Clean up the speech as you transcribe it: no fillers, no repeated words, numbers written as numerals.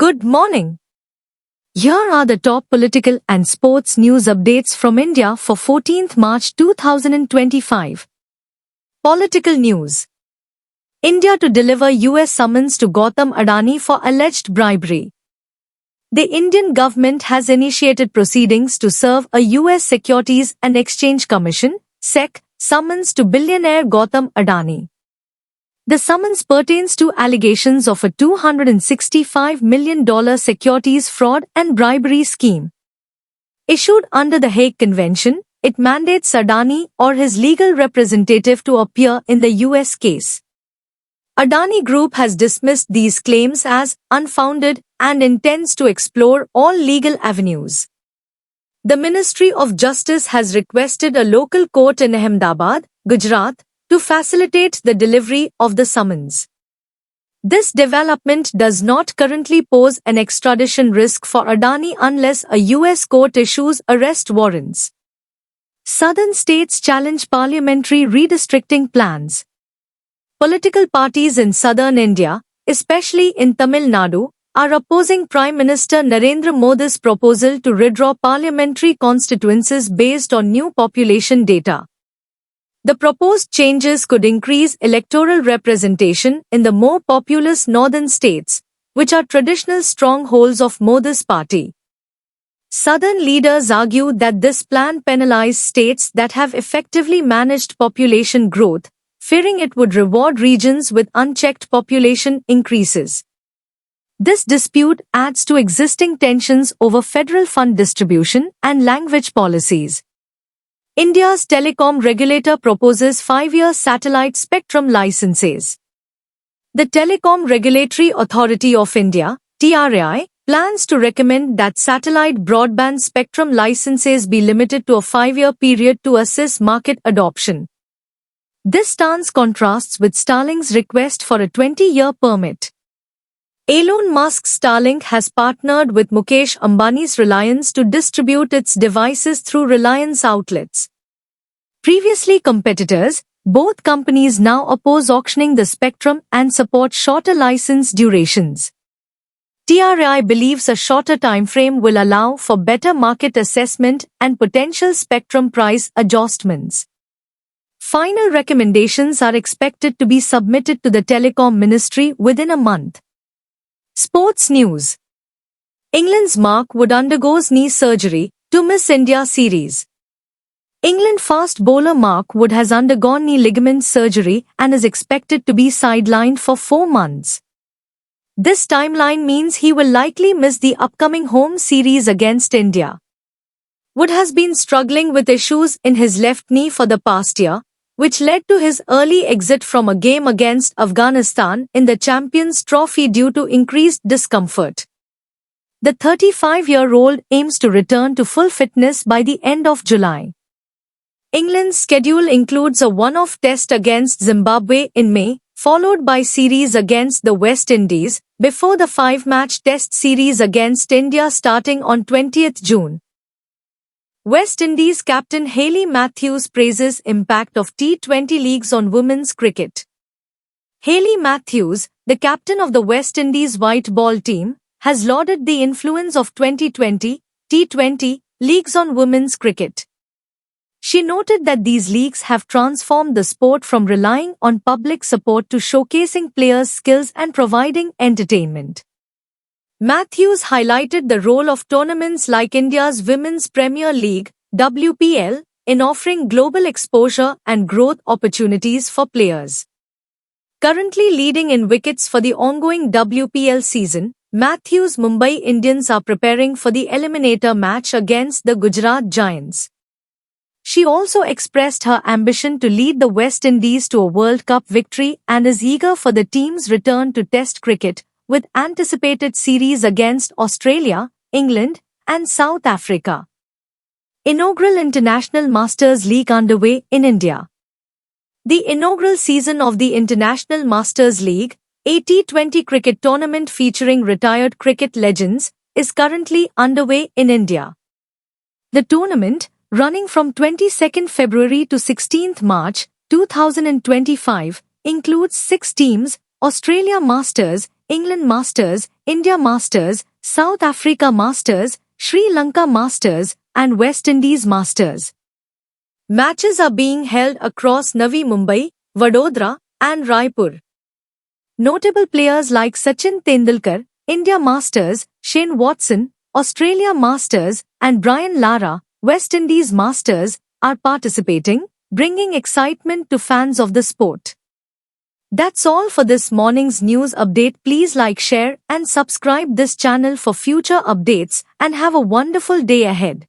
Good morning. Here are the top political and sports news updates from India for 14th March 2025. Political news. India to deliver US summons to Gautam Adani for alleged bribery. The Indian government has initiated proceedings to serve a US Securities and Exchange Commission (SEC) summons to billionaire Gautam Adani. The summons pertains to allegations of a $265 million securities fraud and bribery scheme. Issued under the Hague Convention, it mandates Adani or his legal representative to appear in the US case. Adani Group has dismissed these claims as unfounded and intends to explore all legal avenues. The Ministry of Justice has requested a local court in Ahmedabad, Gujarat, to facilitate the delivery of the summons. This development does not currently pose an extradition risk for Adani unless a US court issues arrest warrants. Southern states challenge parliamentary redistricting plans. Political parties in southern India, especially in Tamil Nadu, are opposing Prime Minister Narendra Modi's proposal to redraw parliamentary constituencies based on new population data. The proposed changes could increase electoral representation in the more populous northern states, which are traditional strongholds of Modi's party. Southern leaders argue that this plan penalizes states that have effectively managed population growth, fearing it would reward regions with unchecked population increases. This dispute adds to existing tensions over federal fund distribution and language policies. India's telecom regulator proposes 5-year satellite spectrum licenses. The Telecom Regulatory Authority of India, TRAI, plans to recommend that satellite broadband spectrum licenses be limited to a 5-year period to assist market adoption. This stance contrasts with Starlink's request for a 20-year permit. Elon Musk's Starlink has partnered with Mukesh Ambani's Reliance to distribute its devices through Reliance outlets. Previously competitors, both companies now oppose auctioning the spectrum and support shorter license durations. TRAI believes a shorter timeframe will allow for better market assessment and potential spectrum price adjustments. Final recommendations are expected to be submitted to the Telecom Ministry within a month. Sports news. England's Mark Wood undergoes knee surgery to miss India series. England fast bowler Mark Wood has undergone knee ligament surgery and is expected to be sidelined for 4 months. This timeline means he will likely miss the upcoming home series against India. Wood has been struggling with issues in his left knee for the past year, which led to his early exit from a game against Afghanistan in the Champions Trophy due to increased discomfort. The 35-year-old aims to return to full fitness by the end of July. England's schedule includes a one-off test against Zimbabwe in May, followed by series against the West Indies, before the 5-match test series against India starting on 20th June. West Indies captain Hayley Matthews praises impact of T20 leagues on women's cricket. Hayley Matthews, the captain of the West Indies white ball team, has lauded the influence of 2020 T20 leagues on women's cricket. She noted that these leagues have transformed the sport from relying on public support to showcasing players' skills and providing entertainment. Matthews highlighted the role of tournaments like India's Women's Premier League, WPL, in offering global exposure and growth opportunities for players. Currently leading in wickets for the ongoing WPL season, Matthews' Mumbai Indians are preparing for the eliminator match against the Gujarat Giants. She also expressed her ambition to lead the West Indies to a World Cup victory and is eager for the team's return to Test cricket, with anticipated series against Australia, England, and South Africa. Inaugural International Masters League underway in India. The inaugural season of the International Masters League, a T20 cricket tournament featuring retired cricket legends, is currently underway in India. The tournament, running from 22nd February to 16th March 2025, includes 6 teams, Australia Masters, England Masters, India Masters, South Africa Masters, Sri Lanka Masters, and West Indies Masters. Matches are being held across Navi Mumbai, Vadodara, and Raipur. Notable players like Sachin Tendulkar, India Masters, Shane Watson, Australia Masters, and Brian Lara, West Indies Masters, are participating, bringing excitement to fans of the sport. That's all for this morning's news update. Please like, share, and subscribe this channel for future updates, and have a wonderful day ahead.